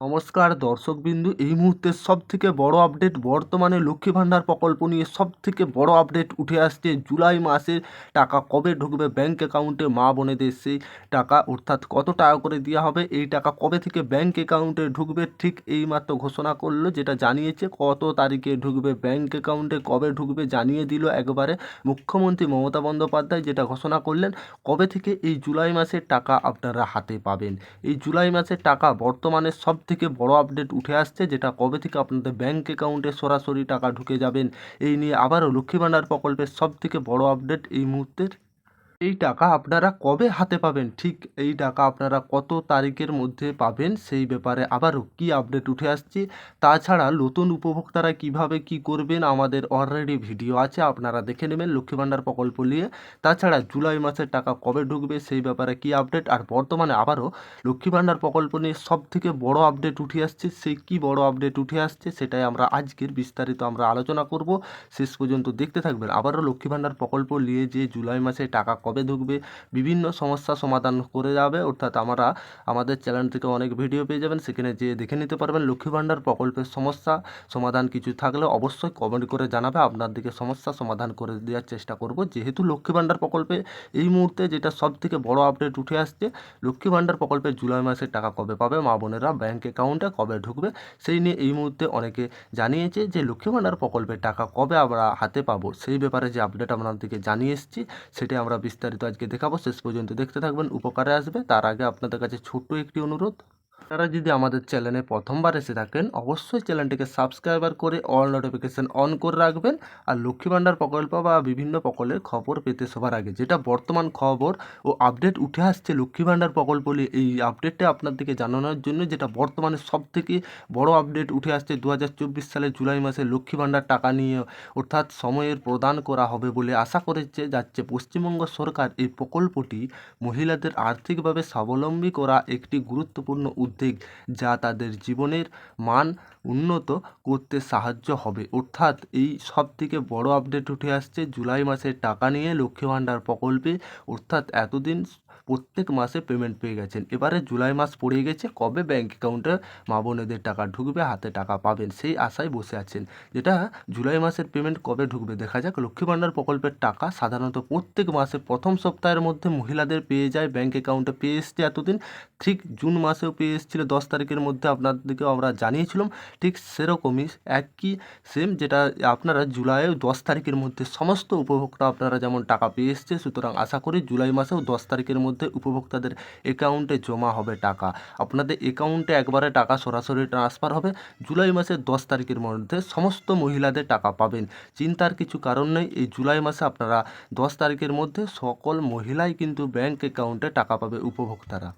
নমস্কার দর্শকবিন্দু, এই মুহূর্তের সবথেকে বড় আপডেট, বর্তমানে লক্ষ্মী ভাণ্ডার প্রকল্প নিয়ে সবথেকে বড় আপডেট উঠে আসছে। জুলাই মাসের টাকা কবে ঢুকবে ব্যাঙ্ক অ্যাকাউন্টে, মা বোনেদের সেই টাকা অর্থাৎ কত টাকা করে দেওয়া হবে, এই টাকা কবে থেকে ব্যাঙ্ক অ্যাকাউন্টে ঢুকবে ঠিক এইমাত্র ঘোষণা করলো। যেটা জানিয়েছে কত তারিখে ঢুকবে ব্যাঙ্ক অ্যাকাউন্টে, কবে ঢুকবে জানিয়ে দিল একবারে মুখ্যমন্ত্রী মমতা বন্দ্যোপাধ্যায়। যেটা ঘোষণা করলেন কবে থেকে এই জুলাই মাসের টাকা আপনারা হাতে পাবেন। এই জুলাই মাসের টাকা বর্তমানে সব থেকে বড় আপডেট উঠে আসছে, যেটা কবে থেকে আপনাদের ব্যাঙ্ক অ্যাকাউন্টে সরাসরি টাকা ঢুকে যাবেন। এই নিয়ে আবারও লক্ষ্মী ভাণ্ডার প্রকল্পের সব থেকে বড় আপডেট এই মুহূর্তের। এই টাকা আপনারা কবে হাতে পাবেন, ঠিক এই টাকা আপনারা কত তারিখের মধ্যে পাবেন, সেই ব্যাপারে আবারও কি আপডেট উঠে আসছে। তাছাড়া নতুন উপভোক্তারা কিভাবে কি করবেন, আমাদের অলরেডি ভিডিও আছে, আপনারা দেখে নেবেন লক্ষ্মী ভাণ্ডার প্রকল্প নিয়ে। তাছাড়া জুলাই মাসের টাকা কবে ঢুকবে সেই ব্যাপারে কি আপডেট, আর বর্তমানে আবারও লক্ষ্মী ভাণ্ডার প্রকল্প নিয়ে সব থেকে বড় আপডেট উঠে আসছে, সেই কি বড় আপডেট উঠে আসছে সেটাই আমরা আজকের বিস্তারিত আমরা আলোচনা করব। শেষ পর্যন্ত দেখতে থাকবেন। আবারও লক্ষ্মী ভাণ্ডার প্রকল্প নিয়ে যে জুলাই মাসে টাকা কবে ঢুকবে, বিভিন্ন সমস্যা সমাধান করে যাবে, অর্থাৎ আমরা আমাদের চ্যানেল থেকে অনেক ভিডিও পেয়ে যাবেন, সেখানে যেয়ে দেখে নিতে পারবেন। লক্ষ্মী ভাণ্ডার প্রকল্পের সমস্যা সমাধান কিছু থাকলে অবশ্যই কমেন্ট করে জানাবে, আপনার দিকে সমস্যা সমাধান করে দেওয়ার চেষ্টা করব। যেহেতু লক্ষ্মী ভাণ্ডার প্রকল্পে এই মুহূর্তে যেটা সব থেকে বড় আপডেট উঠে আসছে, লক্ষ্মী ভাণ্ডার প্রকল্পের জুলাই মাসের টাকা কবে পাবে মা বোনেরা, ব্যাঙ্ক অ্যাকাউন্টে কবে ঢুকবে, সেই নিয়ে এই মুহূর্তে অনেকে জানিয়েছে যে লক্ষ্মী ভাণ্ডার প্রকল্পের টাকা কবে আমরা হাতে পাবো, সেই ব্যাপারে যে আপডেট আপনাদেরকে জানিয়ে এসেছি সেটাই আমরা বিস্তারিত আজকে দেখাবো। শেষ পর্যন্ত দেখতে থাকবেন, উপকারে আসবে। তার আগে আপনাদের কাছে ছোট্ট একটি অনুরোধ, আপনারা যদি আমাদের চ্যানেলে প্রথমবার এসে থাকেন অবশ্যই চ্যানেলটিকে সাবস্ক্রাইবার করে অল নোটিফিকেশান অন করে রাখবেন। আর লক্ষ্মী ভাণ্ডার প্রকল্প বা বিভিন্ন প্রকল্পের খবর পেতে সবার আগে যেটা বর্তমান খবর ও আপডেট উঠে আসছে লক্ষ্মী ভাণ্ডার প্রকল্প নিয়ে, এই আপডেটটা আপনাদেরকে জানানোর জন্য, যেটা বর্তমানে সবথেকে বড় আপডেট উঠে আসছে 2024 সালের জুলাই মাসে লক্ষ্মী ভাণ্ডার টাকা নিয়ে, অর্থাৎ সময়ের প্রদান করা হবে বলে আশা করেছে যাচ্ছে পশ্চিমবঙ্গ সরকার। এই প্রকল্পটি মহিলাদের আর্থিকভাবে স্বাবলম্বী করা একটি গুরুত্বপূর্ণ উদ্যোগ, যা তাদের জীবনের মান উন্নত করতে সাহায্য হবে। অর্থাৎ এই সব থেকে বড় আপডেট উঠে আসছে জুলাই মাসের টাকা নিয়ে লক্ষ্মী ভাণ্ডার প্রকল্পে, অর্থাৎ এতদিন প্রত্যেক মাসে পেমেন্ট পেয়ে গেছেন, এবারে জুলাই মাস পড়ে গেছে, কবে ব্যাঙ্ক অ্যাকাউন্টে মা বোনেদের টাকা ঢুকবে, হাতে টাকা পাবেন সেই আশায় বসে আছেন। যেটা জুলাই মাসের পেমেন্ট কবে ঢুকবে দেখা যাক। লক্ষ্মী ভাণ্ডার প্রকল্পের টাকা সাধারণত প্রত্যেক মাসে প্রথম সপ্তাহের মধ্যে মহিলাদের পেয়ে যায়, ব্যাঙ্ক অ্যাকাউন্টে পেয়ে এসছে এতদিন, ঠিক জুন মাসেও পেয়ে এসেছিলো 10 তারিখের মধ্যে, আপনাদেরকেও আমরা জানিয়েছিলাম ঠিক সেরকমই একই সেম, যেটা আপনারা জুলাইয়েও 10 তারিখের মধ্যে সমস্ত উপভোক্তা আপনারা যেমন টাকা পেয়ে এসছে, সুতরাং আশা করি জুলাই মাসেও 10 তারিখের মধ্যে উপভোক্তাদের অ্যাকাউন্টে জমা হবে টাকা, আপনাদের অ্যাকাউন্টে একবারে টাকা সরাসরি ট্রান্সফার হবে। জুলাই মাসের 10 তারিখের মধ্যে সমস্ত মহিলাদের টাকা পাবেন, চিন্তার কিছু কারণ নেই। এই জুলাই মাসে আপনারা 10 তারিখের মধ্যে সকল মহিলাই কিন্তু ব্যাঙ্ক অ্যাকাউন্টে টাকা পাবে উপভোক্তারা।